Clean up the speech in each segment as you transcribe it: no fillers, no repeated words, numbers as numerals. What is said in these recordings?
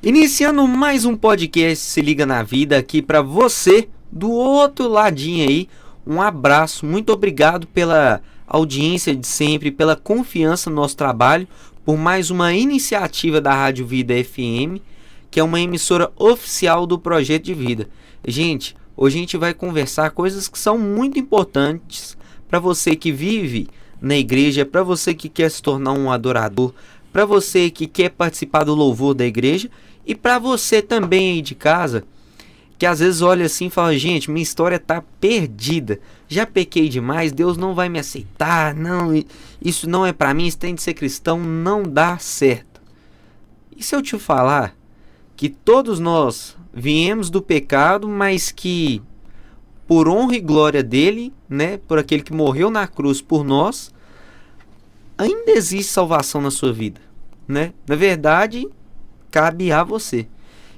Iniciando mais um podcast Se Liga na Vida aqui para você do outro ladinho aí. Um abraço, muito obrigado pela audiência de sempre, pela confiança no nosso trabalho, por mais uma iniciativa da Rádio Vida FM, que é uma emissora oficial do Projeto de Vida. Gente, hoje a gente vai conversar coisas que são muito importantes para você que vive na igreja, para você que quer se tornar um adorador, para você que quer participar do louvor da igreja e para você também aí de casa, que às vezes olha assim e fala: gente, minha história tá perdida, já pequei demais, Deus não vai me aceitar, não, isso não é para mim, isso tem de ser cristão, não dá certo. E se eu te falar que todos nós viemos do pecado, mas que por honra e glória dele, né, por aquele que morreu na cruz por nós, ainda existe salvação na sua vida, né? Na verdade, cabe a você.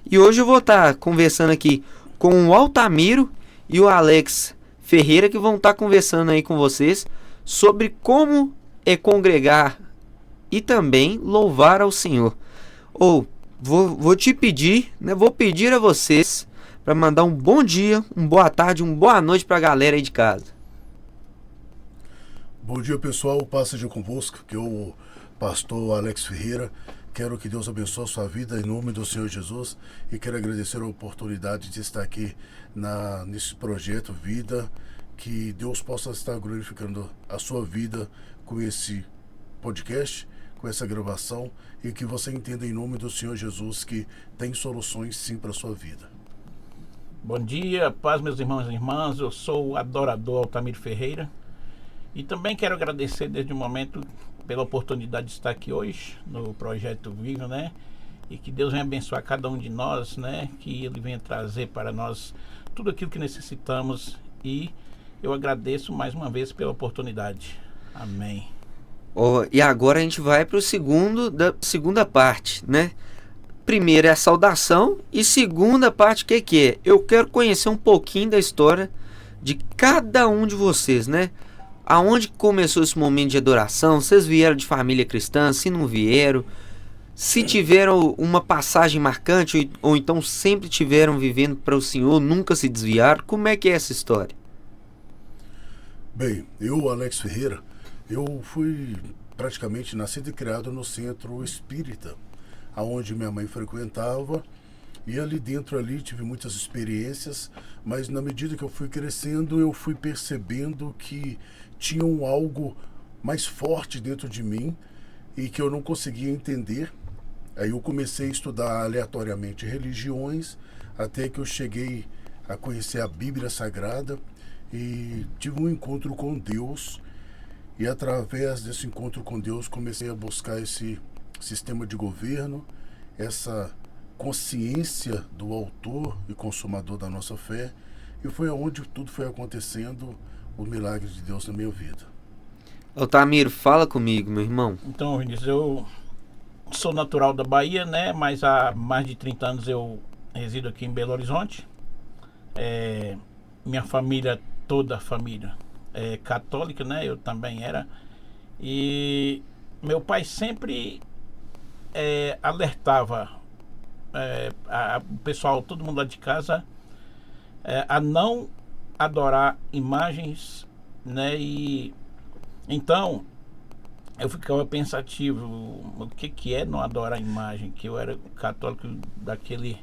E hoje eu vou estar conversando aqui com o Altamiro e o Alex Ferreira, que vão estar conversando aí com vocês sobre como é congregar e também louvar ao Senhor. Vou te pedir, né? Vou pedir a vocês para mandar um bom dia, uma boa tarde, uma boa noite para a galera aí de casa. Bom dia, pessoal, paz seja convosco, que eu, o pastor Alex Ferreira, quero que Deus abençoe a sua vida em nome do Senhor Jesus e quero agradecer a oportunidade de estar aqui nesse projeto Vida, que Deus possa estar glorificando a sua vida com esse podcast, com essa gravação e que você entenda em nome do Senhor Jesus que tem soluções sim para a sua vida. Bom dia, paz meus irmãos e irmãs, eu sou o adorador Altamiro Ferreira. E também quero agradecer desde o momento pela oportunidade de estar aqui hoje no Projeto Vivo, né? E que Deus venha abençoar cada um de nós, né? Que Ele venha trazer para nós tudo aquilo que necessitamos. E eu agradeço mais uma vez pela oportunidade. Amém. E agora a gente vai para o segunda parte, né? Primeiro é a saudação e segunda parte, o que é? Eu quero conhecer um pouquinho da história de cada um de vocês, né? Aonde começou esse momento de adoração? Vocês vieram de família cristã? Se não vieram? Se tiveram uma passagem marcante ou então sempre tiveram vivendo para o Senhor, nunca se desviaram? Como é que é essa história? Bem, eu, Alex Ferreira, eu fui praticamente nascido e criado no centro espírita, aonde minha mãe frequentava. E ali dentro tive muitas experiências, mas na medida que eu fui crescendo, eu fui percebendo que tinha algo mais forte dentro de mim e que eu não conseguia entender. Aí eu comecei a estudar aleatoriamente religiões, até que eu cheguei a conhecer a Bíblia Sagrada e tive um encontro com Deus. E através desse encontro com Deus comecei a buscar esse sistema de governo, essa consciência do autor e consumador da nossa fé, e foi onde tudo foi acontecendo, o milagre de Deus na minha vida. Altamiro, fala comigo, meu irmão. Então, Vinícius, eu sou natural da Bahia, né? Mas há mais de 30 anos eu resido aqui em Belo Horizonte. Minha família, toda a família é católica, né? Eu também era. E meu pai sempre alertava o pessoal, todo mundo lá de casa, a não adorar imagens, né? E então eu ficava pensativo, o que é não adorar imagem, que eu era católico daquele,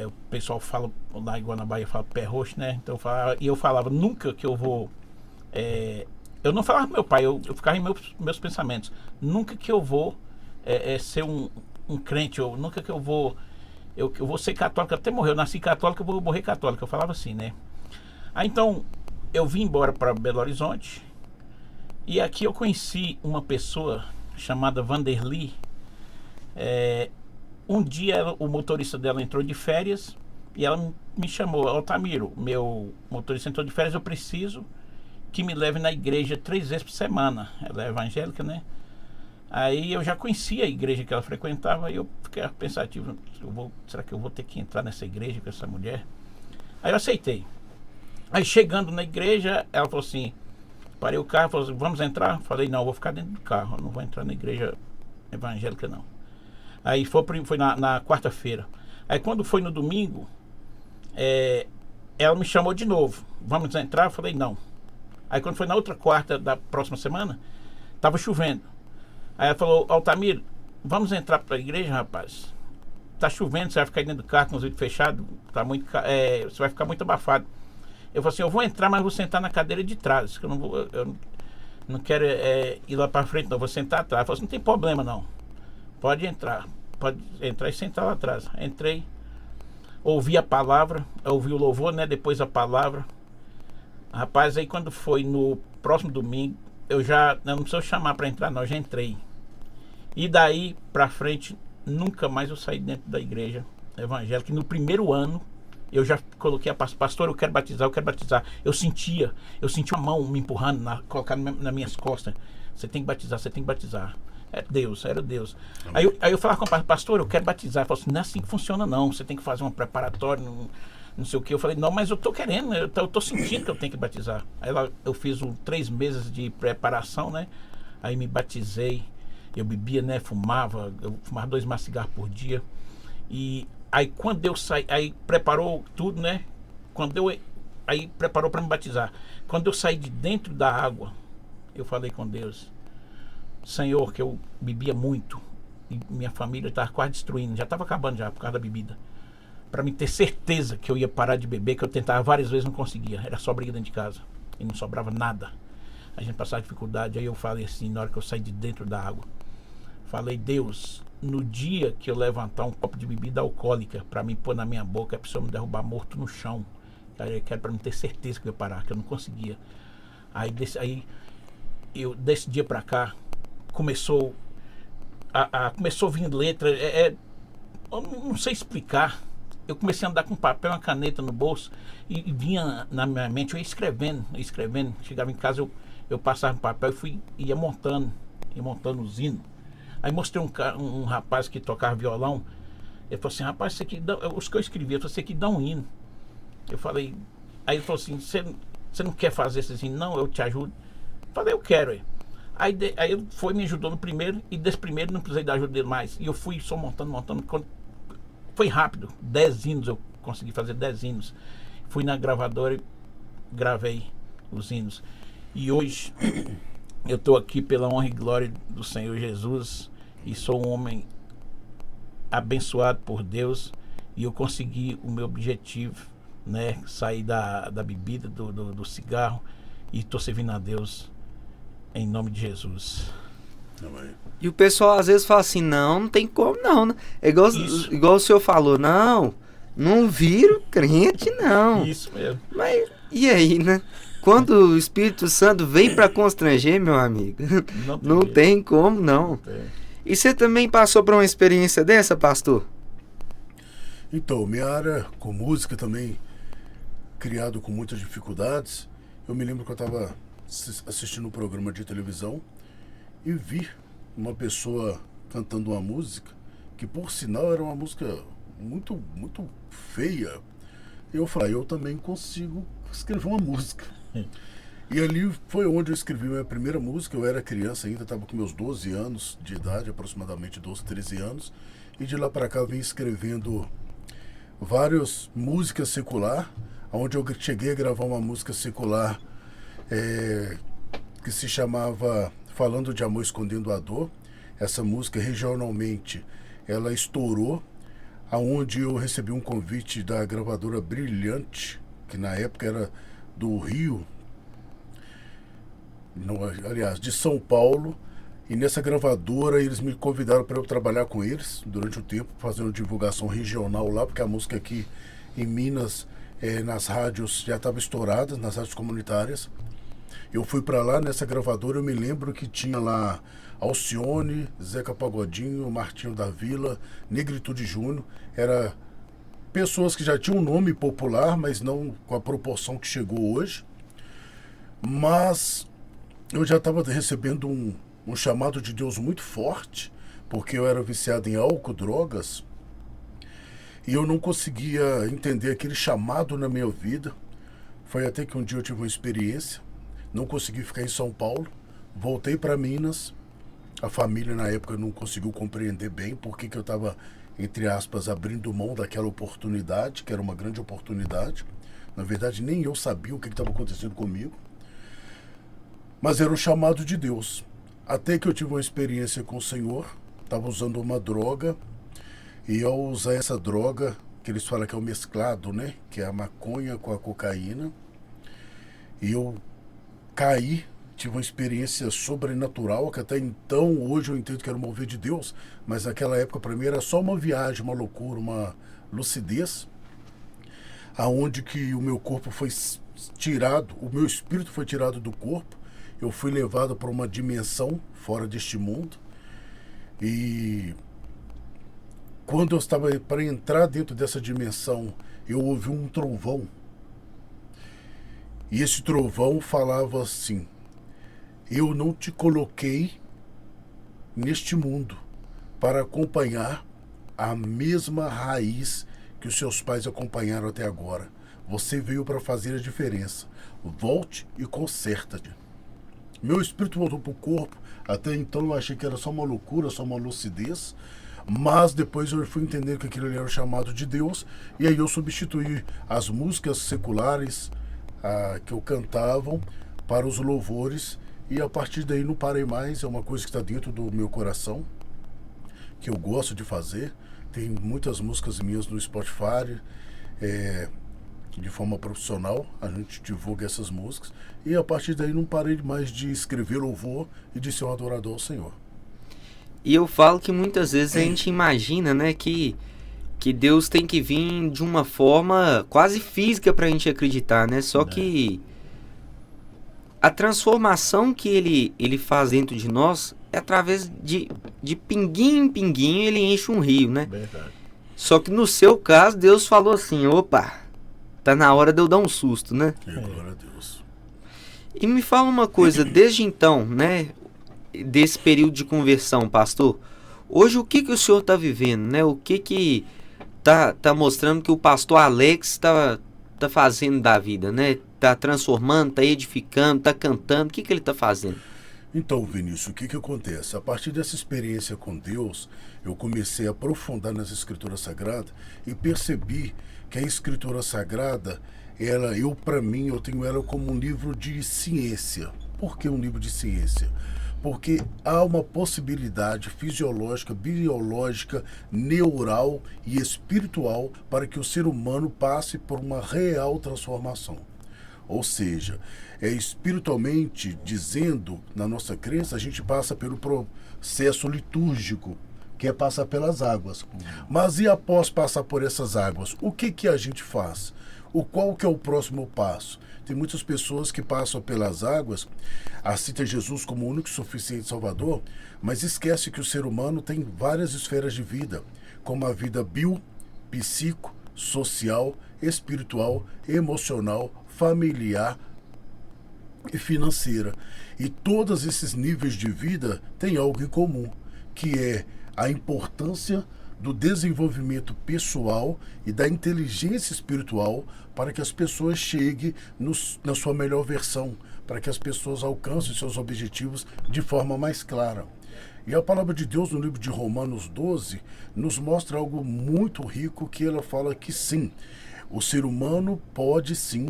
o pessoal fala lá igual na Bahia, fala pé roxo, né? Então eu falava nunca que eu vou, eu não falava com meu pai, eu ficava em meus pensamentos, nunca que eu vou ser um crente, nunca que eu vou ser católico até morrer, eu nasci católico, eu vou morrer católico, eu falava assim, né? Aí então eu vim embora para Belo Horizonte e aqui eu conheci uma pessoa chamada Vanderly. Um dia o motorista dela entrou de férias e ela me chamou: Altamiro, meu motorista entrou de férias, eu preciso que me leve na igreja 3 vezes por semana. Ela é evangélica, né? Aí eu já conhecia a igreja que ela frequentava e eu fiquei pensativo, será que eu vou ter que entrar nessa igreja com essa mulher? Aí eu aceitei. Aí chegando na igreja, ela falou assim, parei o carro, falou assim, vamos entrar? Falei, não, eu vou ficar dentro do carro, eu não vou entrar na igreja evangélica não. Aí foi na quarta-feira. Aí quando foi no domingo, ela me chamou de novo. Vamos entrar? Eu falei, não. Aí quando foi na outra quarta da próxima semana, tava chovendo. Aí ela falou, Altamiro, vamos entrar para a igreja, rapaz? Tá chovendo, você vai ficar aí dentro do carro com os vidros fechados, tá muito, você vai ficar muito abafado. Eu falei assim, eu vou entrar, mas vou sentar na cadeira de trás, que eu não quero ir lá para frente, não, vou sentar atrás. Ela falou assim, não tem problema não, pode entrar e sentar lá atrás. Entrei, ouvi a palavra, ouvi o louvor, né, depois a palavra. Rapaz, aí quando foi no próximo domingo, eu não preciso chamar para entrar não, eu já entrei. E daí para frente, nunca mais eu saí dentro da igreja evangélica. E no primeiro ano, eu já coloquei a pastor, eu quero batizar, eu quero batizar. Eu sentia uma mão me empurrando, colocando nas minhas costas. Você tem que batizar, você tem que batizar. Era Deus. Aí eu falava com o pastor, eu quero batizar. Ele falou assim, não é assim que funciona não, você tem que fazer um preparatório, não sei o que. Eu falei, não, mas eu tô querendo, eu tô sentindo que eu tenho que batizar. Aí eu fiz 3 meses de preparação, né? Aí me batizei, eu bebia, né? Eu fumava 2 maços de cigarro por dia. E aí quando eu saí, aí preparou tudo, né? Aí preparou para me batizar. Quando eu saí de dentro da água, eu falei com Deus, Senhor, que eu bebia muito e minha família estava quase destruindo, já estava acabando já por causa da bebida. Para me ter certeza que eu ia parar de beber, que eu tentava várias vezes, não conseguia. Era só briga dentro de casa e não sobrava nada. A gente passava dificuldade. Aí eu falei assim, na hora que eu saí de dentro da água, falei, Deus, no dia que eu levantar um copo de bebida alcoólica para me pôr na minha boca, a pessoa me derrubar morto no chão. Aí eu quero para me ter certeza que eu ia parar, que eu não conseguia. Aí desse dia para cá começou a vir letra. Eu não sei explicar. Eu comecei a andar com papel e uma caneta no bolso e vinha na minha mente, eu ia escrevendo. Chegava em casa, eu passava um papel e ia montando os hinos. Aí mostrei um rapaz que tocava violão. Ele falou assim, rapaz, isso aqui os que eu escrevi, isso aqui dá um hino. Eu falei, aí ele falou assim, você não quer fazer esses hinos? Não, eu te ajudo. Eu falei, eu quero. Aí ele foi, me ajudou no primeiro, e desse primeiro não precisei da ajuda dele mais. E eu fui só montando. Foi rápido, 10 hinos, eu consegui fazer 10 hinos. Fui na gravadora e gravei os hinos. E hoje eu estou aqui pela honra e glória do Senhor Jesus e sou um homem abençoado por Deus e eu consegui o meu objetivo, né? Sair da bebida, do cigarro, e estou servindo a Deus em nome de Jesus. E o pessoal às vezes fala assim, não tem como não, né? É igual o senhor falou, não viro crente não. Isso mesmo. Mas e aí, né? Quando o Espírito Santo vem para constranger, meu amigo, não tem como não. E você também passou por uma experiência dessa, pastor? Então, minha área com música também, criado com muitas dificuldades. Eu me lembro que eu estava assistindo um programa de televisão e vi uma pessoa cantando uma música que, por sinal, era uma música muito, muito feia. E eu falei, eu também consigo escrever uma música. E ali foi onde eu escrevi minha primeira música. Eu era criança ainda, estava com meus 12 anos de idade, aproximadamente 12, 13 anos. E de lá para cá eu vim escrevendo várias músicas secular, onde eu cheguei a gravar uma música secular que se chamava Falando de Amor Escondendo a Dor. Essa música, regionalmente, ela estourou, aonde eu recebi um convite da gravadora Brilhante, que na época era do Rio, aliás, de São Paulo. E nessa gravadora eles me convidaram para eu trabalhar com eles durante o tempo, fazendo divulgação regional lá, porque a música aqui em Minas, nas rádios, já estava estourada, nas rádios comunitárias. Eu fui para lá nessa gravadora, eu me lembro que tinha lá Alcione, Zeca Pagodinho, Martinho da Vila, Negritude Júnior. Era pessoas que já tinham um nome popular, mas não com a proporção que chegou hoje. Mas eu já estava recebendo um chamado de Deus muito forte, porque eu era viciado em álcool, drogas, e eu não conseguia entender aquele chamado na minha vida. Foi até que um dia eu tive uma experiência, não consegui ficar em São Paulo, voltei para Minas, A família na época não conseguiu compreender bem por que eu estava, entre aspas, abrindo mão daquela oportunidade, que era uma grande oportunidade. Na verdade, nem eu sabia o que estava acontecendo comigo. Mas era o chamado de Deus. Até que eu tive uma experiência com o Senhor, estava usando uma droga, e ao usar essa droga, que eles falam que é o mesclado, né? Que é a maconha com a cocaína, e eu caí, tive uma experiência sobrenatural, que até então, hoje eu entendo que era o mover de Deus, mas naquela época para mim era só uma viagem, uma loucura, uma lucidez, aonde que o meu corpo foi tirado, o meu espírito foi tirado do corpo, eu fui levado para uma dimensão fora deste mundo, e quando eu estava para entrar dentro dessa dimensão, eu ouvi um trovão, e esse trovão falava assim: eu não te coloquei neste mundo para acompanhar a mesma raiz que os seus pais acompanharam até agora. Você veio para fazer a diferença. Volte e conserta-te. Meu espírito voltou para o corpo. Até então eu achei que era só uma loucura, só uma lucidez. Mas depois eu fui entender que aquilo ali era o chamado de Deus. E aí eu substituí as músicas seculares que eu cantavam para os louvores. E a partir daí não parei mais, é uma coisa que está dentro do meu coração, que eu gosto de fazer. Tem muitas músicas minhas no Spotify, de forma profissional, a gente divulga essas músicas. E a partir daí não parei mais de escrever louvor e de ser um adorador ao Senhor. E eu falo que muitas vezes a gente imagina, né, que Deus tem que vir de uma forma quase física para a gente acreditar, né? Só que a transformação que ele faz dentro de nós é através de pinguinho em pinguinho ele enche um rio, né? Verdade. Só que no seu caso, Deus falou assim: opa, tá na hora de eu dar um susto, né? Glória a Deus. E me fala uma coisa, desde então, né, desse período de conversão, pastor, hoje o que o senhor está vivendo, né? O que tá mostrando que o pastor Alex tá fazendo da vida, né? Tá transformando, tá edificando, tá cantando, o que ele tá fazendo? Então, Vinícius, o que acontece? A partir dessa experiência com Deus, eu comecei a aprofundar nas Escrituras Sagradas e percebi que a Escritura Sagrada, para mim, eu tenho ela como um livro de ciência. Por que um livro de ciência? Porque há uma possibilidade fisiológica, biológica, neural e espiritual para que o ser humano passe por uma real transformação. Ou seja, espiritualmente dizendo, na nossa crença, a gente passa pelo processo litúrgico, que é passar pelas águas. Mas e após passar por essas águas, o que a gente faz? Qual que é o próximo passo? Tem muitas pessoas que passam pelas águas, aceitam Jesus como o único e suficiente Salvador, mas esquece que o ser humano tem várias esferas de vida, como a vida psico, social, espiritual, emocional, familiar e financeira. E todos esses níveis de vida têm algo em comum, que é a importância do desenvolvimento pessoal e da inteligência espiritual para que as pessoas cheguem na sua melhor versão, para que as pessoas alcancem seus objetivos de forma mais clara. E a palavra de Deus no livro de Romanos 12 nos mostra algo muito rico, que ela fala que sim, o ser humano pode sim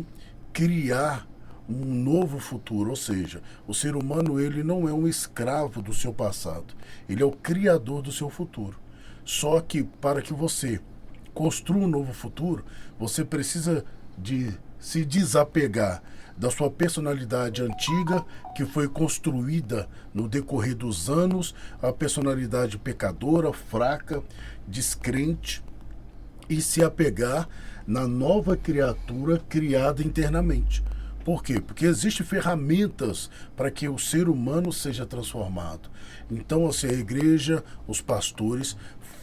criar um novo futuro, ou seja, o ser humano ele não é um escravo do seu passado, ele é o criador do seu futuro. Só que para que você construa um novo futuro, você precisa de se desapegar da sua personalidade antiga, que foi construída no decorrer dos anos, a personalidade pecadora, fraca, descrente, e se apegar na nova criatura criada internamente. Por quê? Porque existem ferramentas para que o ser humano seja transformado. Então, assim, a igreja, os pastores,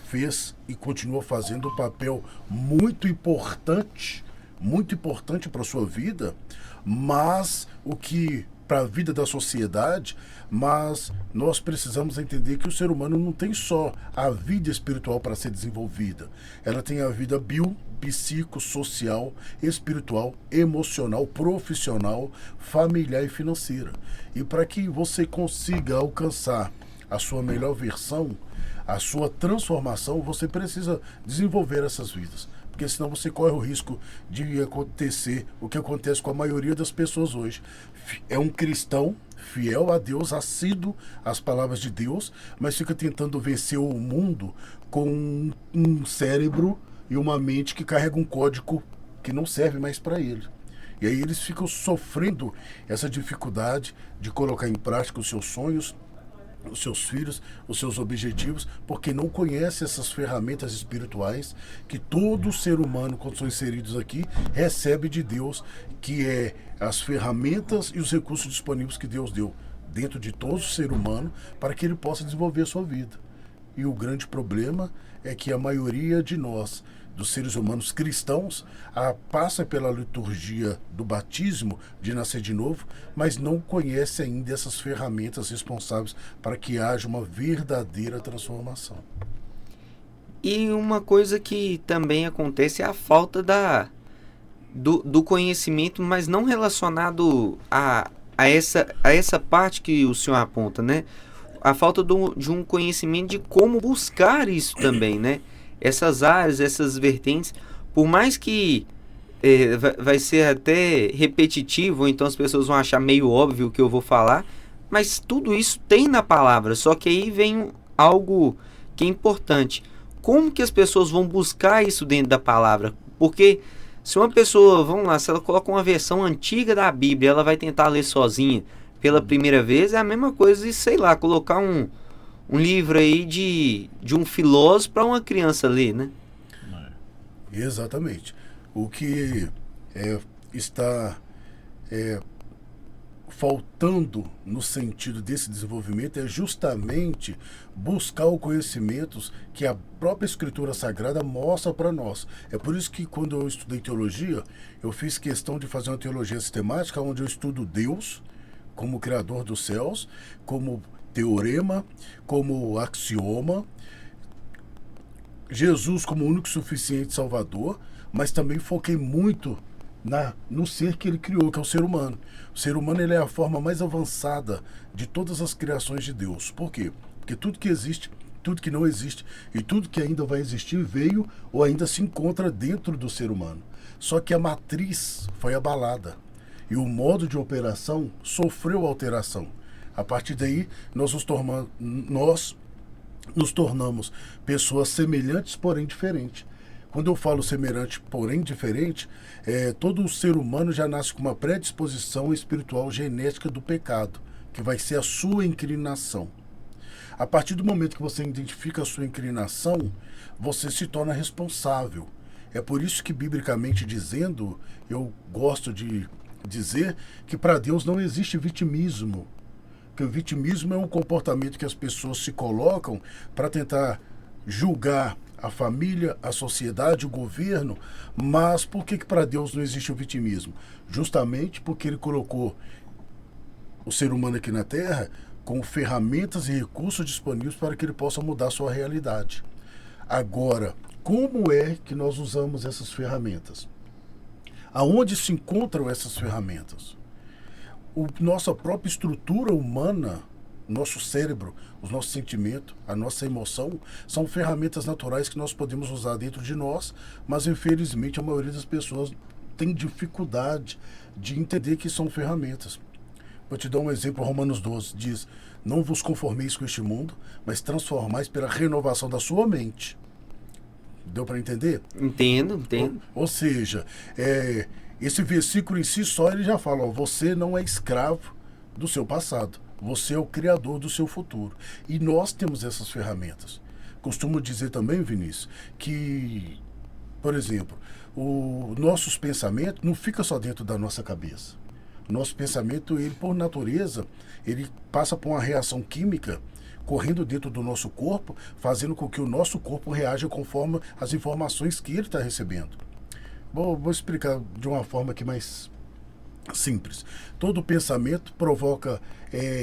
fez e continua fazendo um papel muito importante para a sua vida, mas para a vida da sociedade, mas nós precisamos entender que o ser humano não tem só a vida espiritual para ser desenvolvida, ela tem a vida psicossocial, espiritual, emocional, profissional, familiar e financeira. E para que você consiga alcançar a sua melhor versão, a sua transformação, você precisa desenvolver essas vidas. Porque senão você corre o risco de acontecer o que acontece com a maioria das pessoas hoje. É um cristão fiel a Deus, assíduo às palavras de Deus, mas fica tentando vencer o mundo com um cérebro e uma mente que carrega um código que não serve mais para ele. E aí eles ficam sofrendo essa dificuldade de colocar em prática os seus sonhos, os seus filhos, os seus objetivos, porque não conhece essas ferramentas espirituais que todo ser humano, quando são inseridos aqui, recebe de Deus, que é as ferramentas e os recursos disponíveis que Deus deu dentro de todo ser humano para que ele possa desenvolver a sua vida. E o grande problema é que a maioria de nós, dos seres humanos cristãos, passa pela liturgia do batismo, de nascer de novo, mas não conhece ainda essas ferramentas responsáveis para que haja uma verdadeira transformação. E uma coisa que também acontece é a falta do conhecimento, mas não relacionado a essa parte que o senhor aponta, né? A falta de um conhecimento de como buscar isso também, né? Essas áreas, essas vertentes, por mais que vai ser até repetitivo, ou então as pessoas vão achar meio óbvio o que eu vou falar, mas tudo isso tem na palavra, só que aí vem algo que é importante. Como que as pessoas vão buscar isso dentro da palavra? Porque se uma pessoa, vamos lá, se ela coloca uma versão antiga da Bíblia, ela vai tentar ler sozinha pela primeira vez, é a mesma coisa de, sei lá, colocar um livro aí de um filósofo para uma criança ler, né? Exatamente. O que está faltando no sentido desse desenvolvimento é justamente buscar o conhecimento que a própria Escritura Sagrada mostra para nós. É por isso que quando eu estudei teologia, eu fiz questão de fazer uma teologia sistemática, onde eu estudo Deus como Criador dos céus, como teorema, como axioma, Jesus como único e suficiente Salvador, mas também foquei muito no ser que ele criou, que é o ser humano. O ser humano, ele é a forma mais avançada de todas as criações de Deus. Por quê? Porque tudo que existe, tudo que não existe e tudo que ainda vai existir veio ou ainda se encontra dentro do ser humano. Só que a matriz foi abalada e o modo de operação sofreu alteração. A partir daí, nós nos tornamos pessoas semelhantes, porém diferentes. Quando eu falo semelhante, porém diferente, todo ser humano já nasce com uma predisposição espiritual genética do pecado, que vai ser a sua inclinação. A partir do momento que você identifica a sua inclinação, você se torna responsável. É por isso que, biblicamente dizendo, eu gosto de dizer que para Deus não existe vitimismo. Que o vitimismo é um comportamento que as pessoas se colocam para tentar julgar a família, a sociedade, o governo. Mas por que para Deus não existe o vitimismo? Justamente porque ele colocou o ser humano aqui na Terra com ferramentas e recursos disponíveis para que ele possa mudar a sua realidade. Agora, como é que nós usamos essas ferramentas? Aonde se encontram essas ferramentas? Nossa própria estrutura humana, nosso cérebro, os nossos sentimentos, a nossa emoção, são ferramentas naturais que nós podemos usar dentro de nós, mas infelizmente a maioria das pessoas tem dificuldade de entender que são ferramentas. Vou te dar um exemplo, Romanos 12 diz: não vos conformeis com este mundo, mas transformais pela renovação da sua mente. Deu para entender? Entendo. Ou seja, esse versículo em si só ele já fala, você não é escravo do seu passado, você é o criador do seu futuro. E nós temos essas ferramentas. Costumo dizer também, Vinícius, que, por exemplo, os nossos pensamentos não ficam só dentro da nossa cabeça. O nosso pensamento, ele por natureza, ele passa por uma reação química correndo dentro do nosso corpo, fazendo com que o nosso corpo reaja conforme as informações que ele está recebendo. Vou explicar de uma forma aqui mais simples. Todo pensamento provoca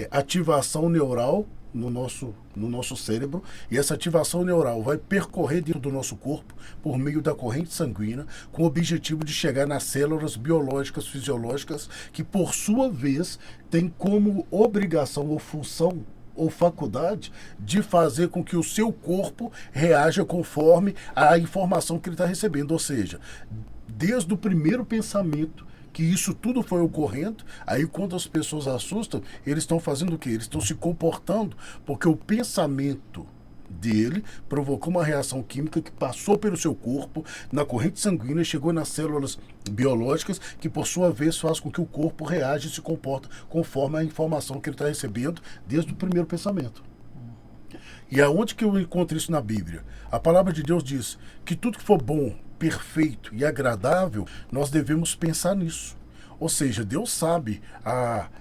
ativação neural no nosso cérebro, e essa ativação neural vai percorrer dentro do nosso corpo por meio da corrente sanguínea, com o objetivo de chegar nas células biológicas, fisiológicas, que por sua vez tem como obrigação ou função ou faculdade de fazer com que o seu corpo reaja conforme a informação que ele está recebendo. Ou seja, desde o primeiro pensamento que isso tudo foi ocorrendo, aí quando as pessoas assustam, eles estão fazendo o quê? Eles estão se comportando, porque o pensamento dele provocou uma reação química que passou pelo seu corpo, na corrente sanguínea, chegou nas células biológicas, que por sua vez faz com que o corpo reaja e se comporta conforme a informação que ele está recebendo desde o primeiro pensamento. E aonde que eu encontro isso na Bíblia? A palavra de Deus diz que tudo que for bom, perfeito e agradável, nós devemos pensar nisso. Ou seja, Deus sabe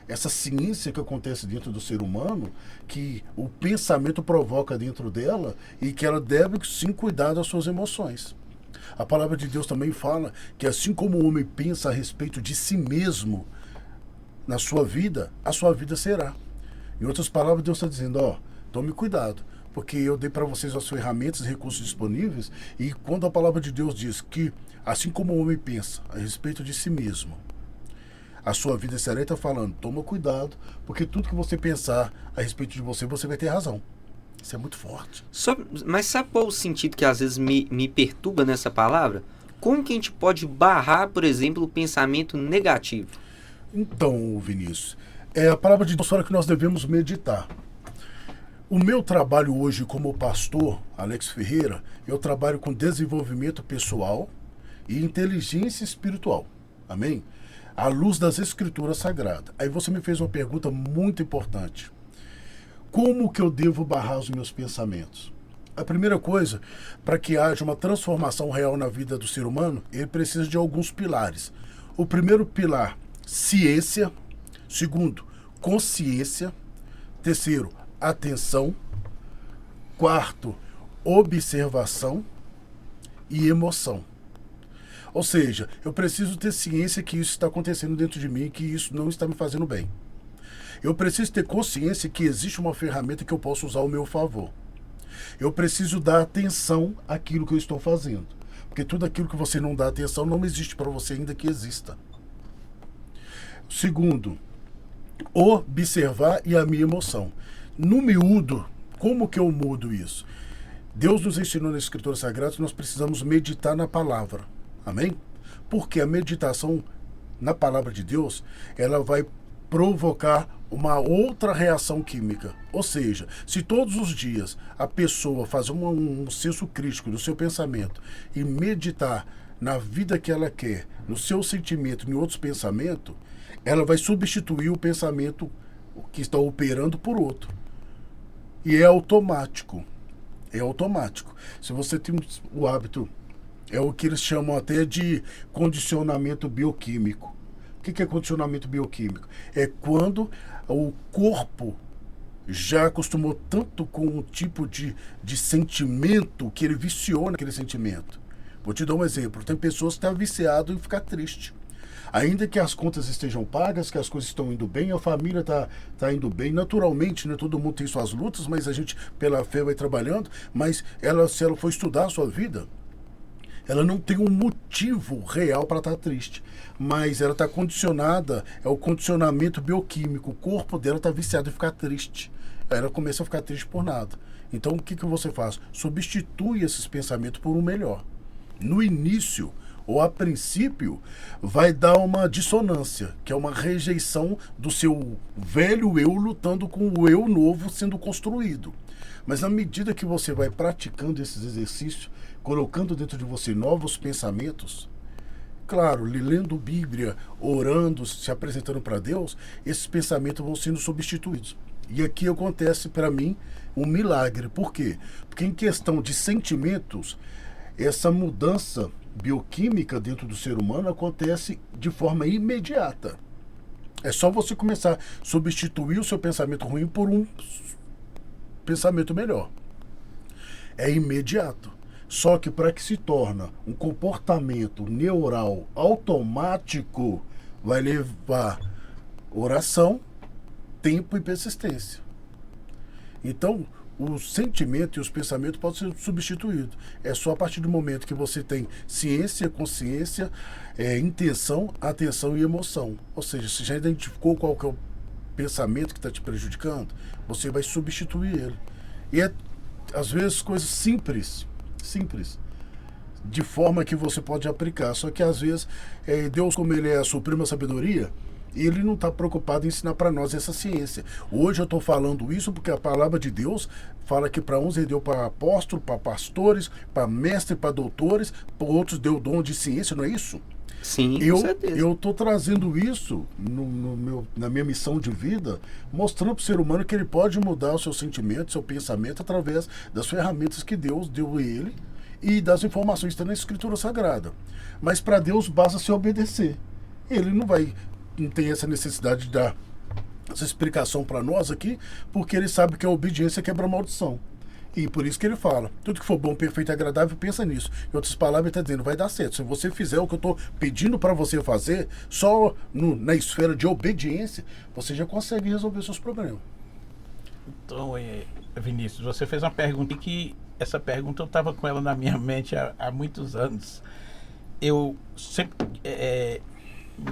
essa ciência que acontece dentro do ser humano, que o pensamento provoca dentro dela e que ela deve sim cuidar das suas emoções. A palavra de Deus também fala que assim como o homem pensa a respeito de si mesmo na sua vida, a sua vida será. Em outras palavras, Deus está dizendo, tome cuidado, porque eu dei para vocês as ferramentas e recursos disponíveis, e quando a palavra de Deus diz que assim como o homem pensa a respeito de si mesmo, a sua vida será, está falando, toma cuidado, porque tudo que você pensar a respeito de você, você vai ter razão. Isso é muito forte. Mas sabe qual o sentido que às vezes me perturba nessa palavra? Como que a gente pode barrar, por exemplo, o pensamento negativo? Então, Vinícius, a palavra de Deus fala que nós devemos meditar. O meu trabalho hoje como pastor, Alex Ferreira, eu trabalho com desenvolvimento pessoal e inteligência espiritual. Amém? À luz das Escrituras Sagradas. Aí você me fez uma pergunta muito importante. Como que eu devo barrar os meus pensamentos? A primeira coisa, para que haja uma transformação real na vida do ser humano, ele precisa de alguns pilares. O primeiro pilar, ciência. Segundo, consciência. Terceiro, atenção. Quarto, observação e emoção. Ou seja, eu preciso ter ciência que isso está acontecendo dentro de mim, que isso não está me fazendo bem. Eu preciso ter consciência que existe uma ferramenta que eu posso usar ao meu favor. Eu preciso dar atenção àquilo que eu estou fazendo. Porque tudo aquilo que você não dá atenção não existe para você ainda que exista. Segundo, observar e a minha emoção. No miúdo, como que eu mudo isso? Deus nos ensinou na Escritura Sagrada que nós precisamos meditar na palavra. Amém? Porque a meditação na palavra de Deus, ela vai provocar uma outra reação química. Ou seja, se todos os dias a pessoa faz um senso crítico do seu pensamento e meditar na vida que ela quer, no seu sentimento, em outros pensamentos, ela vai substituir o pensamento que está operando por outro. E é automático. É automático. Se você tem o hábito, é o que eles chamam até de condicionamento bioquímico. O que é condicionamento bioquímico? É quando o corpo já acostumou tanto com um tipo de sentimento que ele viciou naquele sentimento. Vou te dar um exemplo. Tem pessoas que estão viciadas em ficar triste. Ainda que as contas estejam pagas, que as coisas estão indo bem, a família está indo bem, naturalmente, né? Todo mundo tem suas lutas, mas a gente, pela fé, vai trabalhando. Mas se ela for estudar a sua vida, ela não tem um motivo real para estar triste. Mas ela está condicionada, é o condicionamento bioquímico. O corpo dela está viciado em ficar triste. Ela começa a ficar triste por nada. Então, o que você faz? Substitui esses pensamentos por um melhor. No início, ou a princípio, vai dar uma dissonância, que é uma rejeição do seu velho eu lutando com o eu novo sendo construído. Mas à medida que você vai praticando esses exercícios, colocando dentro de você novos pensamentos, claro, lendo Bíblia, orando, se apresentando para Deus, esses pensamentos vão sendo substituídos. E aqui acontece para mim um milagre. Por quê? Porque em questão de sentimentos, essa mudança bioquímica dentro do ser humano acontece de forma imediata. É só você começar a substituir o seu pensamento ruim por um pensamento melhor. É imediato. Só que para que se torne um comportamento neural automático, vai levar oração, tempo e persistência. Então, o sentimento e os pensamentos podem ser substituídos. É só a partir do momento que você tem ciência, consciência, intenção, atenção e emoção. Ou seja, você já identificou qual que é o pensamento que está te prejudicando, você vai substituir ele. E é, às vezes, coisas simples, de forma que você pode aplicar. Só que, às vezes, Deus, como ele é a suprema sabedoria, ele não está preocupado em ensinar para nós essa ciência. Hoje eu estou falando isso porque a palavra de Deus fala que para uns ele deu para apóstolos, para pastores, para mestres, para doutores, para outros deu dom de ciência, não é isso? Sim, com certeza. Eu estou trazendo isso na minha missão de vida, mostrando para o ser humano que ele pode mudar o seu sentimento, seu pensamento, através das ferramentas que Deus deu a ele e das informações que estão na Escritura Sagrada. Mas para Deus basta se obedecer. Ele não tem essa necessidade de dar essa explicação para nós aqui, porque ele sabe que a obediência quebra a maldição. E por isso que ele fala, tudo que for bom, perfeito e agradável, pensa nisso. Em outras palavras, ele está dizendo, vai dar certo. Se você fizer o que eu estou pedindo para você fazer, só na esfera de obediência, você já consegue resolver seus problemas. Então, Vinícius, você fez uma pergunta que essa pergunta eu estava com ela na minha mente há muitos anos. Eu sempre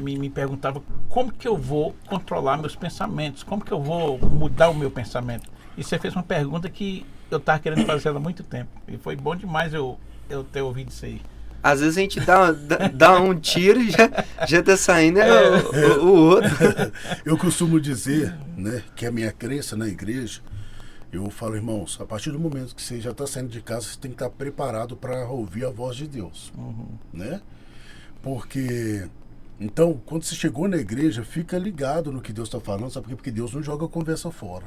me perguntava como que eu vou controlar meus pensamentos, como que eu vou mudar o meu pensamento. E você fez uma pergunta que eu estava querendo fazer ela há muito tempo. E foi bom demais eu ter ouvido isso aí. Às vezes a gente dá um tiro e já tá saindo o outro. Eu costumo dizer, né, que a minha crença na igreja, eu falo, irmãos, a partir do momento que você já está saindo de casa, você tem que estar preparado para ouvir a voz de Deus. Né? Porque, então, quando você chegou na igreja, fica ligado no que Deus está falando, sabe por quê? Porque Deus não joga a conversa fora.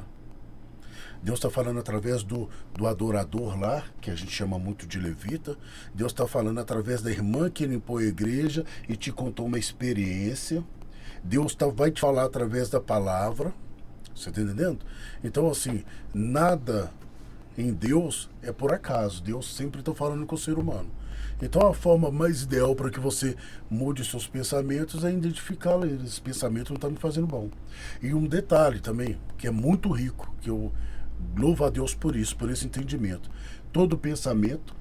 Deus está falando através do adorador lá, que a gente chama muito de levita. Deus está falando através da irmã que limpou a igreja e te contou uma experiência. Deus vai te falar através da palavra. Você está entendendo? Então, assim, nada em Deus é por acaso. Deus sempre está falando com o ser humano. Então, a forma mais ideal para que você mude seus pensamentos é identificar eles. Esse pensamento não está me fazendo bom. E um detalhe também, que é muito rico, que eu louvo a Deus por isso, por esse entendimento. Todo pensamento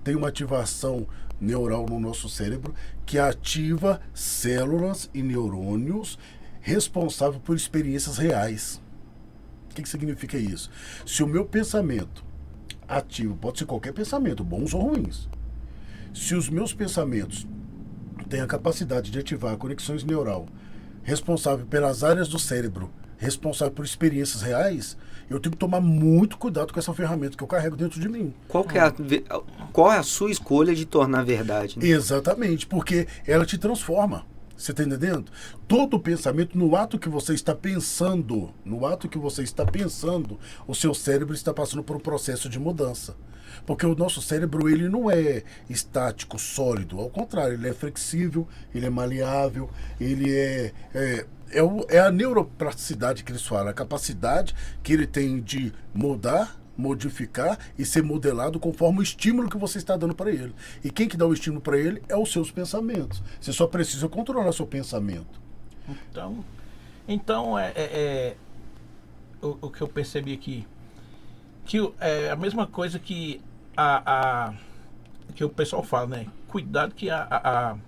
tem uma ativação neural no nosso cérebro que ativa células e neurônios responsáveis por experiências reais. O que significa isso? Se o meu pensamento ativo, pode ser qualquer pensamento, bons ou ruins, se os meus pensamentos têm a capacidade de ativar conexões neural responsáveis pelas áreas do cérebro responsável por experiências reais, eu tenho que tomar muito cuidado com essa ferramenta que eu carrego dentro de mim. Qual é a sua escolha de tornar verdade? Né? Exatamente, porque ela te transforma. Você está entendendo? Todo pensamento, no ato que você está pensando, o seu cérebro está passando por um processo de mudança. Porque o nosso cérebro, ele não é estático, sólido. Ao contrário, ele é flexível, ele é maleável, ele é a neuroplasticidade que eles falam, a capacidade que ele tem de mudar, modificar e ser modelado conforme o estímulo que você está dando para ele. E quem que dá o estímulo para ele é os seus pensamentos. Você só precisa controlar seu pensamento. Então o que eu percebi aqui, que é a mesma coisa que que o pessoal fala, né? Cuidado que a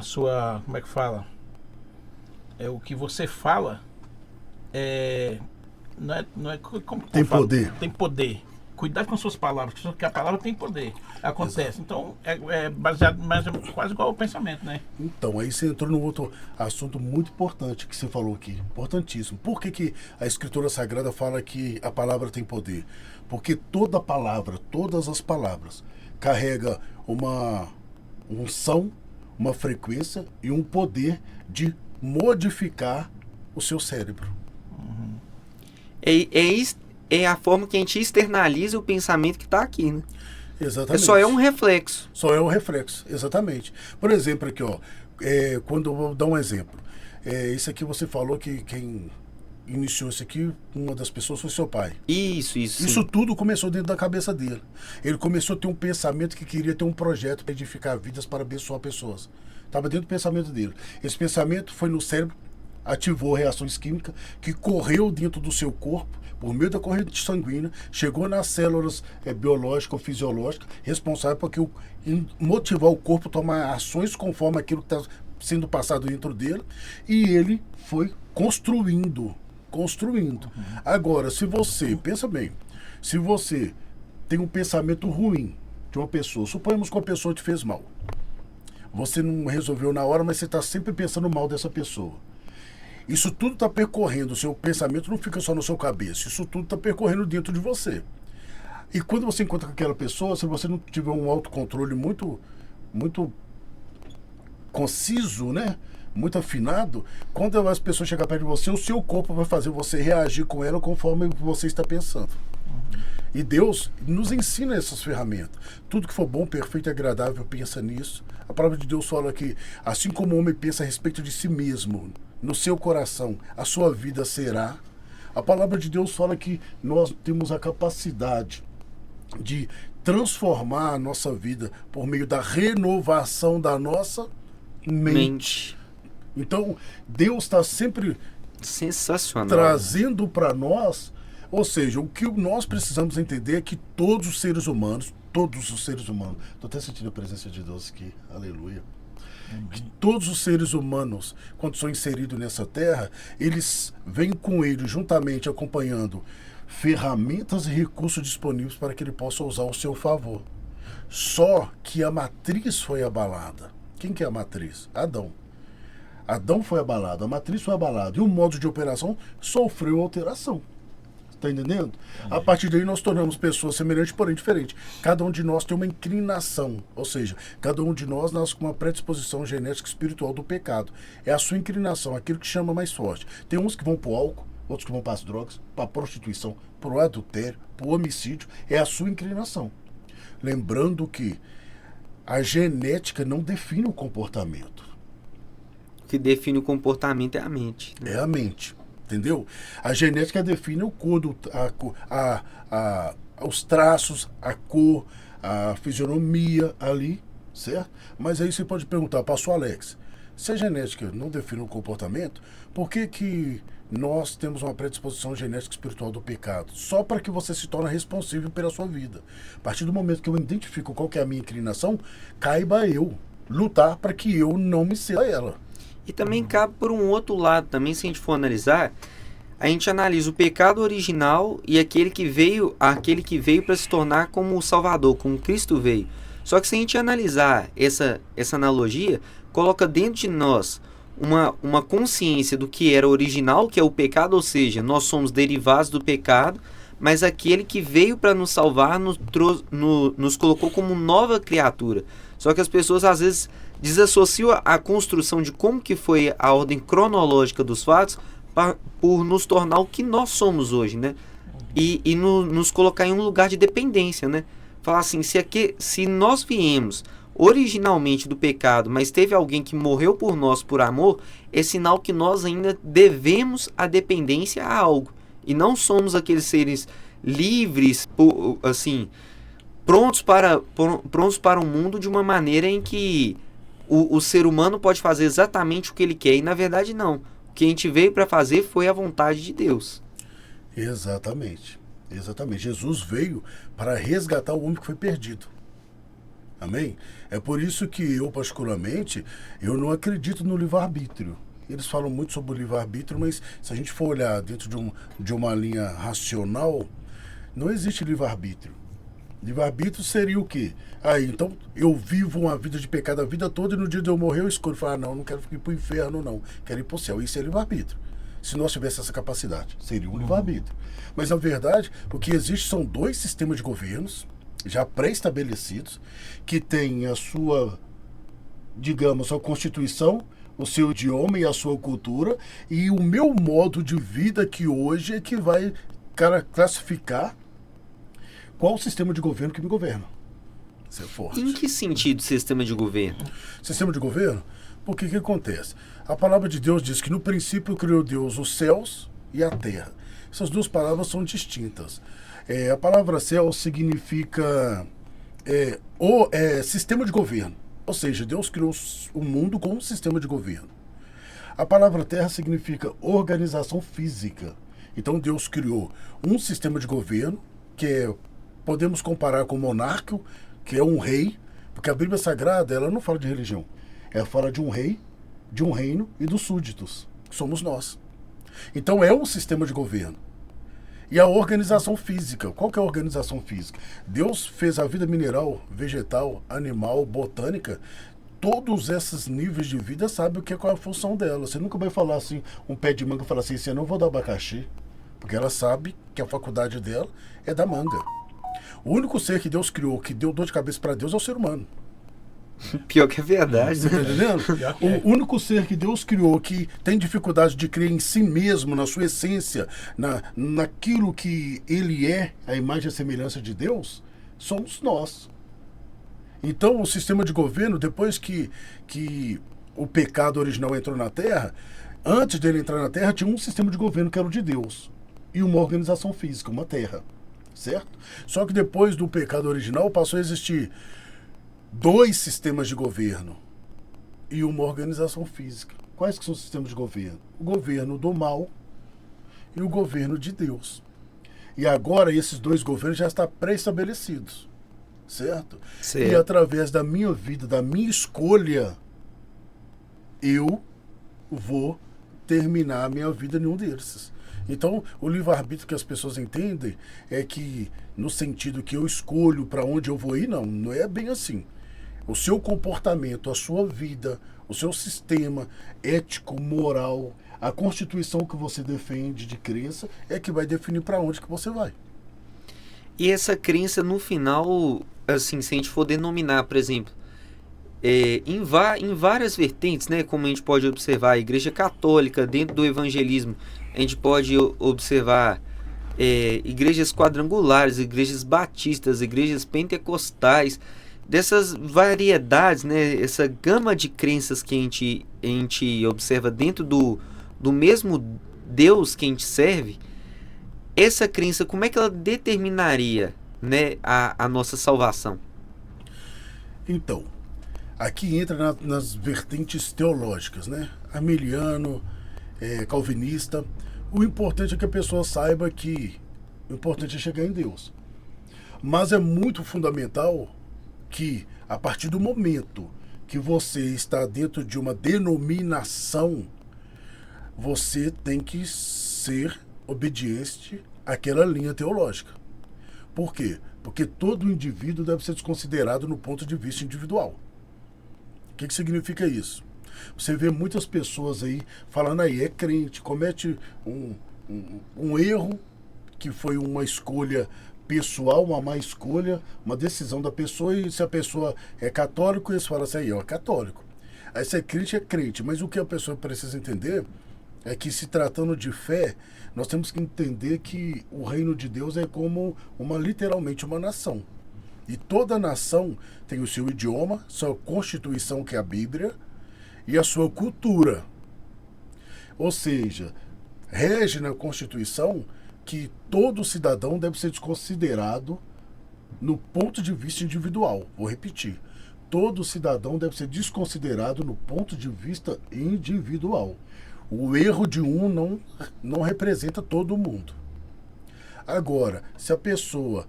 sua, como é que fala? O que você fala não é como tem poder. Tem poder. Cuidado com suas palavras, porque a palavra tem poder. Acontece. Exato. Então, é baseado mais quase igual ao pensamento, né? Então, aí você entrou num outro assunto muito importante que você falou aqui. Importantíssimo. Por que a Escritura Sagrada fala que a palavra tem poder? Porque toda palavra, todas as palavras, carrega uma unção, uma frequência e um poder de modificar o seu cérebro. É a forma que a gente externaliza o pensamento que está aqui, né? Exatamente. Só é um reflexo. Só é um reflexo, exatamente. Por exemplo, aqui, ó, quando eu vou dar um exemplo. Isso aqui você falou que quem iniciou isso aqui, uma das pessoas foi seu pai. Isso Tudo começou dentro da cabeça dele. Ele começou a ter um pensamento que queria ter um projeto para edificar vidas, para abençoar pessoas. Estava dentro do pensamento dele. Esse pensamento foi no cérebro, ativou reações químicas, que correu dentro do seu corpo, por meio da corrente sanguínea, chegou nas células biológicas ou fisiológicas, responsável por motivar o corpo a tomar ações conforme aquilo que está sendo passado dentro dele e ele foi construindo. Agora, se você, pensa bem, se você tem um pensamento ruim de uma pessoa, suponhamos que uma pessoa te fez mal. Você não resolveu na hora, mas você está sempre pensando mal dessa pessoa. Isso tudo está percorrendo, o seu pensamento não fica só na sua cabeça, isso tudo está percorrendo dentro de você. E quando você encontra com aquela pessoa, se você não tiver um autocontrole muito conciso, né? Muito afinado, quando as pessoas chegarem perto de você, o seu corpo vai fazer você reagir com ela conforme você está pensando. E Deus nos ensina essas ferramentas. Tudo que for bom, perfeito e agradável, pensa nisso. A palavra de Deus fala que, assim como o homem pensa a respeito de si mesmo, no seu coração, a sua vida será. A palavra de Deus fala que nós temos a capacidade de transformar a nossa vida por meio da renovação da nossa mente. Então, Deus está sempre sensacional, trazendo para nós, ou seja, o que nós precisamos entender é que todos os seres humanos, estou até sentindo a presença de Deus aqui, aleluia, que todos os seres humanos, quando são inseridos nessa terra, eles vêm com ele, juntamente acompanhando ferramentas e recursos disponíveis para que ele possa usar ao seu favor. Só que a matriz foi abalada. Quem que é a matriz? Adão. Adão foi abalado, a matriz foi abalada e o modo de operação sofreu alteração. Está entendendo? A partir daí nós tornamos pessoas semelhantes, porém diferentes. Cada um de nós tem uma inclinação, ou seja, cada um de nós nasce com uma predisposição genética e espiritual do pecado. É a sua inclinação, aquilo que chama mais forte. Tem uns que vão para o álcool, outros que vão para as drogas, para a prostituição, para o adultério, para o homicídio. É a sua inclinação. Lembrando que a genética não define o comportamento. O que define o comportamento é a mente. É a mente. Entendeu? A genética define o cor, os traços, a cor, a fisionomia ali, certo? Mas aí você pode perguntar, pastor Alex, se a genética não define o comportamento, por que nós temos uma predisposição genética espiritual do pecado? Só para que você se torne responsível pela sua vida. A partir do momento que eu identifico qual que é a minha inclinação, caiba eu lutar para que eu não me ceda a ela. E também cabe por um outro lado, também se a gente for analisar, a gente analisa o pecado original e aquele que veio para se tornar como o Salvador, como Cristo veio. Só que se a gente analisar essa analogia, coloca dentro de nós uma consciência do que era original, que é o pecado, ou seja, nós somos derivados do pecado, mas aquele que veio para nos salvar nos colocou como nova criatura. Só que as pessoas às vezes desassociam a construção de como que foi a ordem cronológica dos fatos por nos tornar o que nós somos hoje, né? E nos colocar em um lugar de dependência, né? Falar assim, se nós viemos originalmente do pecado, mas teve alguém que morreu por nós por amor, é sinal que nós ainda devemos a dependência a algo. E não somos aqueles seres livres, assim, prontos para o mundo de uma maneira em que o ser humano pode fazer exatamente o que ele quer. E na verdade não. O que a gente veio para fazer foi a vontade de Deus. Exatamente. Jesus veio para resgatar o homem que foi perdido. Amém? É por isso que eu, particularmente, eu não acredito no livre-arbítrio. Eles falam muito sobre o livre-arbítrio, mas se a gente for olhar dentro de uma linha racional, não existe livre-arbítrio. Livre-arbítrio seria o quê? Então eu vivo uma vida de pecado a vida toda e no dia de eu morrer eu escolho falar, não quero ir para o inferno, não. Quero ir para o céu. Isso é livre-arbítrio. Se nós tivéssemos essa capacidade, seria um livre-arbítrio. Mas na verdade, o que existe são dois sistemas de governos já pré-estabelecidos, que têm a sua, digamos, sua constituição, o seu idioma e a sua cultura, e o meu modo de vida que hoje é que vai classificar qual o sistema de governo que me governa. Isso é forte. Em que sentido sistema de governo? Sistema de governo? Porque o que acontece? A palavra de Deus diz que no princípio criou Deus os céus e a terra. Essas duas palavras são distintas. A palavra céu significa sistema de governo. Ou seja, Deus criou o mundo com um sistema de governo. A palavra terra significa organização física. Então Deus criou um sistema de governo que podemos comparar com o monarca, que é um rei, porque a Bíblia Sagrada ela não fala de religião. Ela fala de um rei de um reino e dos súditos, que somos nós. Então é um sistema de governo. E a organização física. Qual que é a organização física? Deus fez a vida mineral, vegetal, animal, botânica. Todos esses níveis de vida sabem qual é a função dela. Você nunca vai falar assim, um pé de manga fala assim, eu não vou dar abacaxi. Porque ela sabe que a faculdade dela é da manga. O único ser que Deus criou, que deu dor de cabeça para Deus, é o ser humano. Pior que é verdade, Você tá entendendo? O único ser que Deus criou que tem dificuldade de crer em si mesmo, na sua essência, naquilo que ele é, a imagem e a semelhança de Deus, somos nós. Então, o sistema de governo, depois que o pecado original entrou na Terra, antes dele entrar na Terra, tinha um sistema de governo que era o de Deus. E uma organização física, uma terra. Certo? Só que depois do pecado original, passou a existir 2 sistemas de governo e uma organização física. Quais que são os sistemas de governo? O governo do mal e o governo de Deus. E agora esses 2 governos já estão pré-estabelecidos. Certo? E através da minha vida, da minha escolha, eu vou terminar a minha vida em um desses. Então, o livre-arbítrio que as pessoas entendem é que, no sentido que eu escolho para onde eu vou ir, não é bem assim. O seu comportamento, a sua vida, o seu sistema ético, moral, a constituição que você defende de crença é que vai definir para onde que você vai. E essa crença, no final, assim, se a gente for denominar, por exemplo, em várias vertentes, né, como a gente pode observar, a Igreja Católica, dentro do evangelismo, a gente pode observar igrejas quadrangulares, igrejas batistas, igrejas pentecostais, dessas variedades, né, essa gama de crenças que a gente observa dentro do mesmo Deus que a gente serve. Essa crença, como é que ela determinaria, né, a nossa salvação? Então, aqui entra nas vertentes teológicas, né? Arminiano, calvinista. O importante é que a pessoa saiba que o importante é chegar em Deus. Mas é muito fundamental que, a partir do momento que você está dentro de uma denominação, você tem que ser obediente àquela linha teológica. Por quê? Porque todo indivíduo deve ser desconsiderado no ponto de vista individual. O que significa isso? Você vê muitas pessoas aí falando aí, é crente, comete um erro que foi uma escolha pessoal, uma má escolha, uma decisão da pessoa, e se a pessoa é católico, eles falam assim, aí, é católico. Aí se é crente, mas o que a pessoa precisa entender é que, se tratando de fé, nós temos que entender que o reino de Deus é como literalmente uma nação. E toda nação tem o seu idioma, sua constituição, que é a Bíblia, e a sua cultura. Ou seja, rege na Constituição que todo cidadão deve ser desconsiderado no ponto de vista individual. Vou repetir. Todo cidadão deve ser desconsiderado no ponto de vista individual. O erro de um não representa todo mundo. Agora, se a pessoa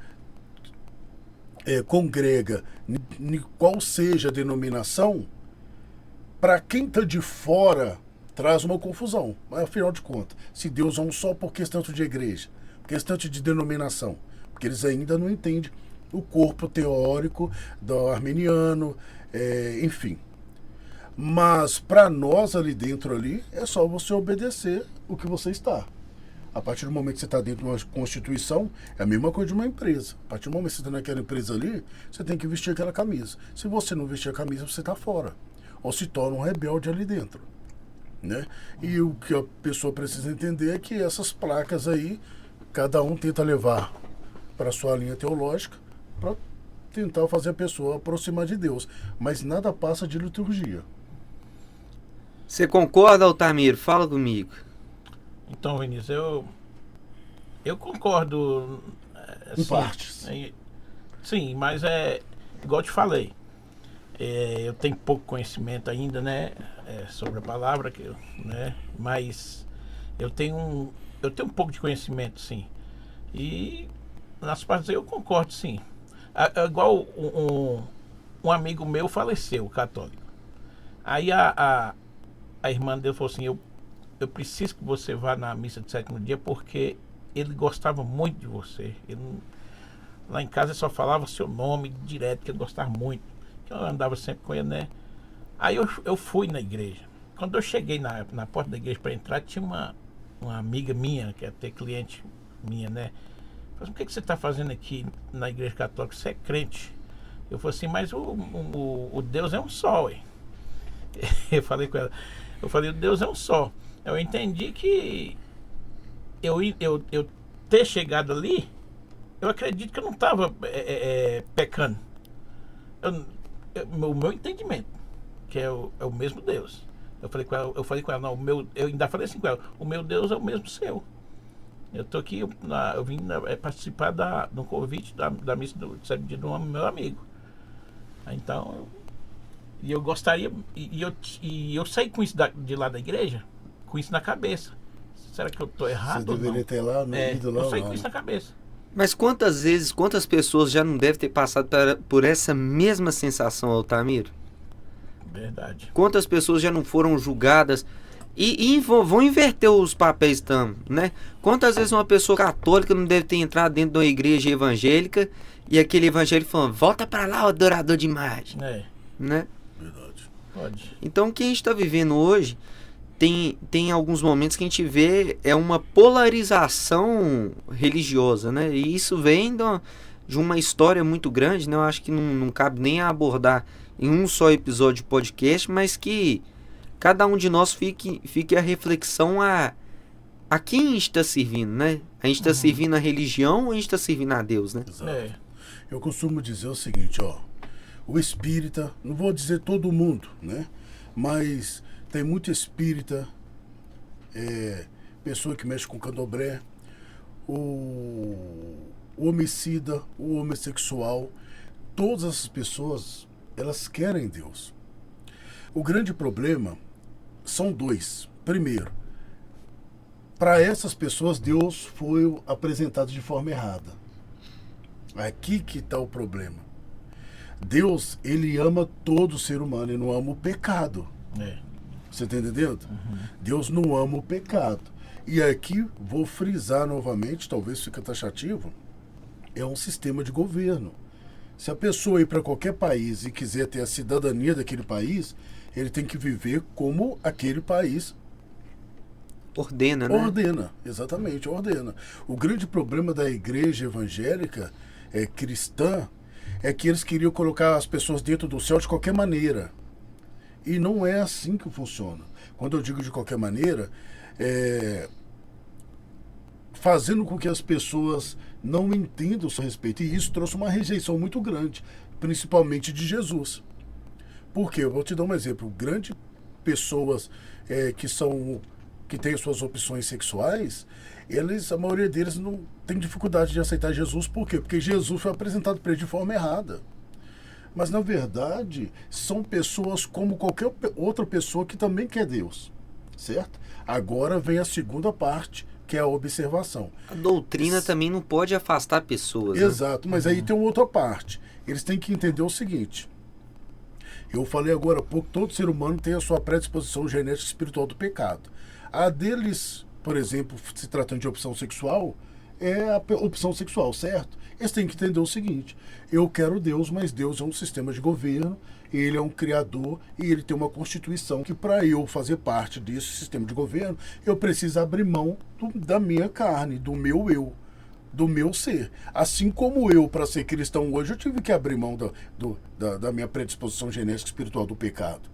congrega em qual seja a denominação, para quem está de fora, traz uma confusão. Mas, afinal de contas, se Deus é um só, por que tanto de igreja? Por que tanto de denominação? Porque eles ainda não entendem o corpo teórico do arminiano, enfim. Mas para nós ali dentro, é só você obedecer o que você está. A partir do momento que você está dentro de uma constituição, é a mesma coisa de uma empresa. A partir do momento que você está naquela empresa ali, você tem que vestir aquela camisa. Se você não vestir a camisa, você está fora. Ou se torna um rebelde ali dentro. Né? E o que a pessoa precisa entender é que essas placas aí, cada um tenta levar para a sua linha teológica para tentar fazer a pessoa aproximar de Deus. Mas nada passa de liturgia. Você concorda, Altamiro? Fala comigo. Então, Vinícius, eu concordo. Assim, em partes. Sim, mas igual eu te falei. Eu tenho pouco conhecimento ainda, né, sobre a palavra, né, mas eu tenho um pouco de conhecimento, sim. E nas partes eu concordo, sim. Igual um amigo meu faleceu, católico. Aí a irmã dele falou assim, eu preciso que você vá na missa de sétimo dia, porque ele gostava muito de você. Lá em casa ele só falava seu nome direto, que ele gostava muito. Que eu andava sempre com ele, né? Aí eu fui na igreja. Quando eu cheguei na porta da igreja para entrar, tinha uma amiga minha, que é até cliente minha, né? Falei, o que você está fazendo aqui na igreja católica? Você é crente? Eu falei assim, mas o Deus é um só, ué. Eu falei com ela, o Deus é um só. Eu entendi que eu ter chegado ali, eu acredito que eu não estava pecando. O meu entendimento, que é o mesmo Deus. Eu falei com ela, não, eu ainda falei assim com ela, o meu Deus é o mesmo seu. Eu tô aqui, eu vim participar do convite da missa do sétimo dia do meu amigo. Então, eu gostaria, e eu saí com isso de lá da igreja, com isso na cabeça. Será que eu tô errado? Você deveria ter lá, ido lá. Eu saí com isso na cabeça. Mas quantas pessoas já não devem ter passado por essa mesma sensação, Altamiro? Verdade. Quantas pessoas já não foram julgadas e vão inverter os papéis, né? Quantas vezes uma pessoa católica não deve ter entrado dentro de uma igreja evangélica e aquele evangélico falando, volta pra lá, adorador de imagem, né? Verdade. Pode. Então o que a gente está vivendo hoje tem alguns momentos que a gente vê uma polarização religiosa, né? E isso vem de uma história muito grande, né? Eu acho que não cabe nem abordar em um só episódio de podcast, mas que cada um de nós fique a reflexão a quem a gente está servindo, né? A gente está servindo a religião ou a gente está servindo a Deus, né? Exato. Eu costumo dizer o seguinte, ó, o espírita, não vou dizer todo mundo, né? Mas tem muito espírita, pessoa que mexe com candomblé, o homicida, o homossexual, todas essas pessoas, elas querem Deus. O grande problema são dois. Primeiro, para essas pessoas Deus foi apresentado de forma errada. Aqui que está o problema. Deus, ele ama todo ser humano, ele não ama o pecado. Você está entendendo? Deus não ama o pecado. E aqui, vou frisar novamente, talvez fique taxativo, é um sistema de governo. Se a pessoa ir para qualquer país e quiser ter a cidadania daquele país, ele tem que viver como aquele país ordena, né? Ordena, exatamente, ordena. O grande problema da igreja evangélica cristã é que eles queriam colocar as pessoas dentro do céu de qualquer maneira. E não é assim que funciona. Quando eu digo de qualquer maneira, fazendo com que as pessoas não entendam o seu respeito. E isso trouxe uma rejeição muito grande, principalmente de Jesus. Por quê? Eu vou te dar um exemplo. Grandes pessoas que têm suas opções sexuais, a maioria deles não tem dificuldade de aceitar Jesus. Por quê? Porque Jesus foi apresentado para eles de forma errada. Mas, na verdade, são pessoas como qualquer outra pessoa que também quer Deus. Certo? Agora vem a segunda parte, que é a observação. A doutrina também não pode afastar pessoas. Exato, mas aí tem uma outra parte. Eles têm que entender o seguinte. Eu falei agora há pouco, todo ser humano tem a sua predisposição genética e espiritual do pecado. A deles, por exemplo, se tratando de opção sexual, é a opção sexual, certo? Eles têm que entender o seguinte, eu quero Deus, mas Deus é um sistema de governo, ele é um criador e ele tem uma constituição que para eu fazer parte desse sistema de governo, eu preciso abrir mão da minha carne, do meu eu, do meu ser. Assim como eu, para ser cristão hoje, eu tive que abrir mão da minha predisposição genética e espiritual do pecado.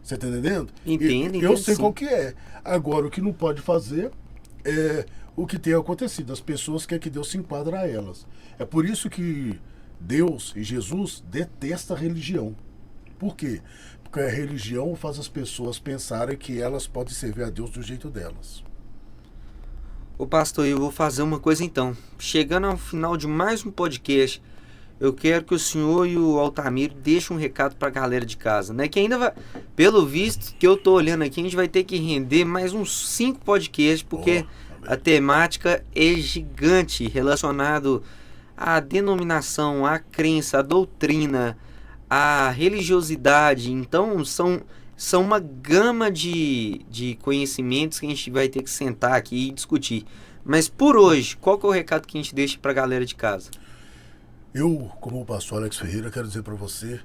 Você está entendendo? Entendo, eu sei sim. qual que é. Agora, o que não pode fazer é o que tem acontecido. As pessoas querem que Deus se enquadre a elas. É por isso que Deus e Jesus detestam a religião. Por quê? Porque a religião faz as pessoas pensarem que elas podem servir a Deus do jeito delas. Ô pastor, eu vou fazer uma coisa então. Chegando ao final de mais um podcast, eu quero que o senhor e o Altamiro deixem um recado pra galera de casa, né? Que ainda vai, pelo visto que eu tô olhando aqui, a gente vai ter que render mais uns 5 podcasts, porque a temática é gigante, relacionado à denominação, à crença, à doutrina, à religiosidade. Então são uma gama de conhecimentos que a gente vai ter que sentar aqui e discutir. Mas por hoje, qual que é o recado que a gente deixa para a galera de casa? Eu, como o pastor Alex Ferreira, quero dizer para você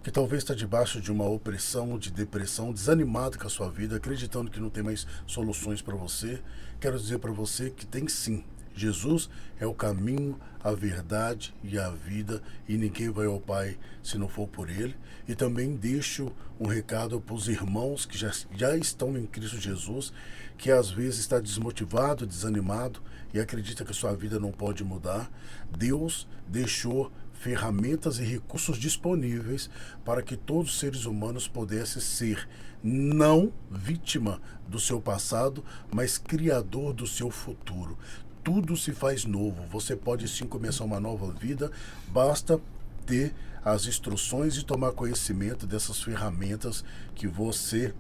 que talvez está debaixo de uma opressão, de depressão, desanimado com a sua vida, acreditando que não tem mais soluções para você. Quero dizer para você que tem sim. Jesus é o caminho, a verdade e a vida, e ninguém vai ao Pai se não for por Ele. E também deixo um recado para os irmãos que já estão em Cristo Jesus, que às vezes está desmotivado, desanimado e acredita que a sua vida não pode mudar. Deus deixou ferramentas e recursos disponíveis para que todos os seres humanos pudessem ser não vítima do seu passado, mas criador do seu futuro. Tudo se faz novo. Você pode sim começar uma nova vida, basta ter as instruções e tomar conhecimento dessas ferramentas que você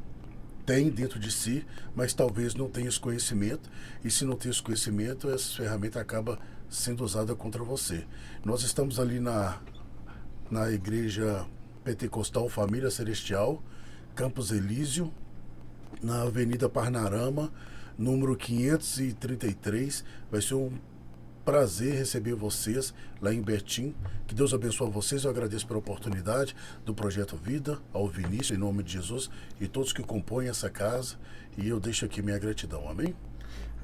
tem dentro de si, mas talvez não tenha esse conhecimento, e se não tem esse conhecimento, essa ferramenta acaba sendo usada contra você. Nós estamos ali na Igreja Pentecostal Família Celestial, Campos Elísio, na Avenida Parnarama, número 533. Vai ser um prazer receber vocês lá em Betim. Que Deus abençoe vocês. Eu agradeço pela oportunidade do Projeto Vida, ao Vinícius, em nome de Jesus, e todos que compõem essa casa. E eu deixo aqui minha gratidão. Amém?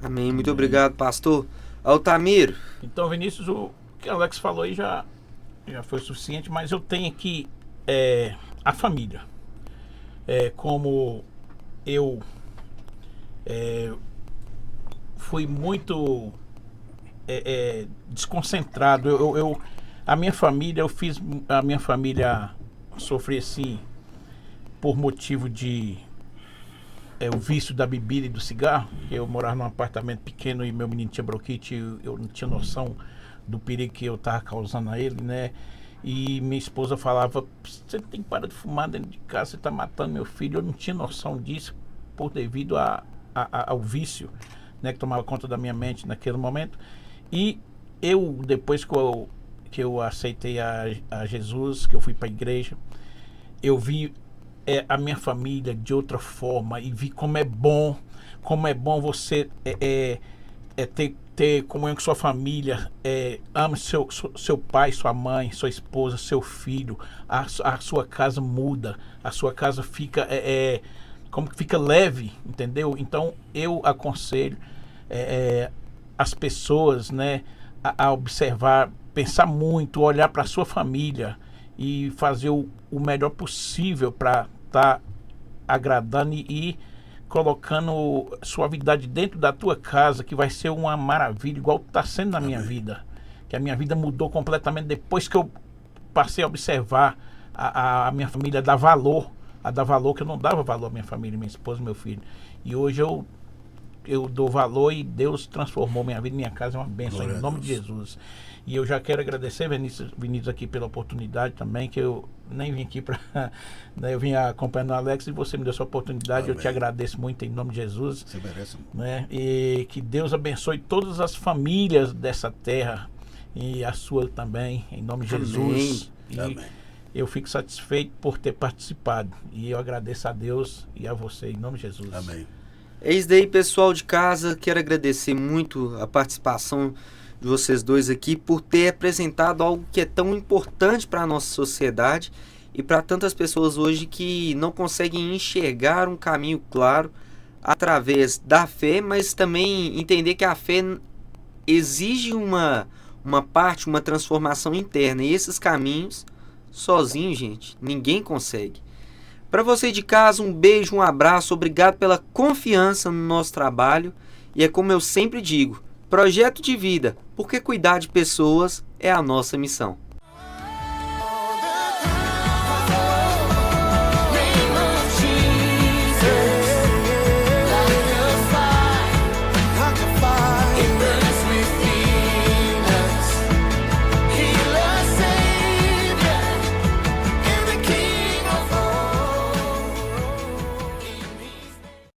Amém. Muito obrigado, pastor. Altamiro. Então, Vinícius, o que o Alex falou aí já foi suficiente, mas eu tenho aqui a família. Como eu fui muito desconcentrado. A minha família sofrer assim por motivo de o vício da bebida e do cigarro. Eu morava num apartamento pequeno e meu menino tinha bronquite, eu não tinha noção do perigo que eu estava causando a ele, né? E minha esposa falava: você tem que parar de fumar dentro de casa, você está matando meu filho. Eu não tinha noção disso por devido ao vício, né, que tomava conta da minha mente naquele momento. E eu, depois que eu aceitei a Jesus, que eu fui para a igreja, eu vi a minha família de outra forma e vi como é bom você ter comunhão com sua família, ame seu pai, sua mãe, sua esposa, seu filho. A sua casa muda, a sua casa fica como que fica leve, entendeu? Então eu aconselho as pessoas, né, a observar, pensar muito, olhar para a sua família e fazer o melhor possível para estar agradando e colocando suavidade dentro da tua casa, que vai ser uma maravilha, igual está sendo na minha vida. Que a minha vida mudou completamente depois que eu passei a observar a minha família, dar valor que eu não dava valor à minha família, minha esposa, meu filho. E hoje eu dou valor e Deus transformou minha vida, minha casa é uma bênção, em nome de Jesus. E eu já quero agradecer, Vinícius, aqui pela oportunidade também, que eu nem vim aqui para... né, eu vim acompanhando o Alex e você me deu essa oportunidade. Amém. Eu te agradeço muito em nome de Jesus. Você merece. Né? E que Deus abençoe todas as famílias dessa terra e a sua também, em nome de Jesus. E Amém. Eu fico satisfeito por ter participado. E eu agradeço a Deus e a você, em nome de Jesus. Amém. É isso daí, pessoal de casa. Quero agradecer muito a participação de vocês dois aqui por ter apresentado algo que é tão importante para a nossa sociedade e para tantas pessoas hoje que não conseguem enxergar um caminho claro através da fé, mas também entender que a fé exige uma parte, uma transformação interna. E esses caminhos, sozinho, gente, ninguém consegue. Para você de casa, um beijo, um abraço, obrigado pela confiança no nosso trabalho. E é como eu sempre digo, projeto de vida, porque cuidar de pessoas é a nossa missão.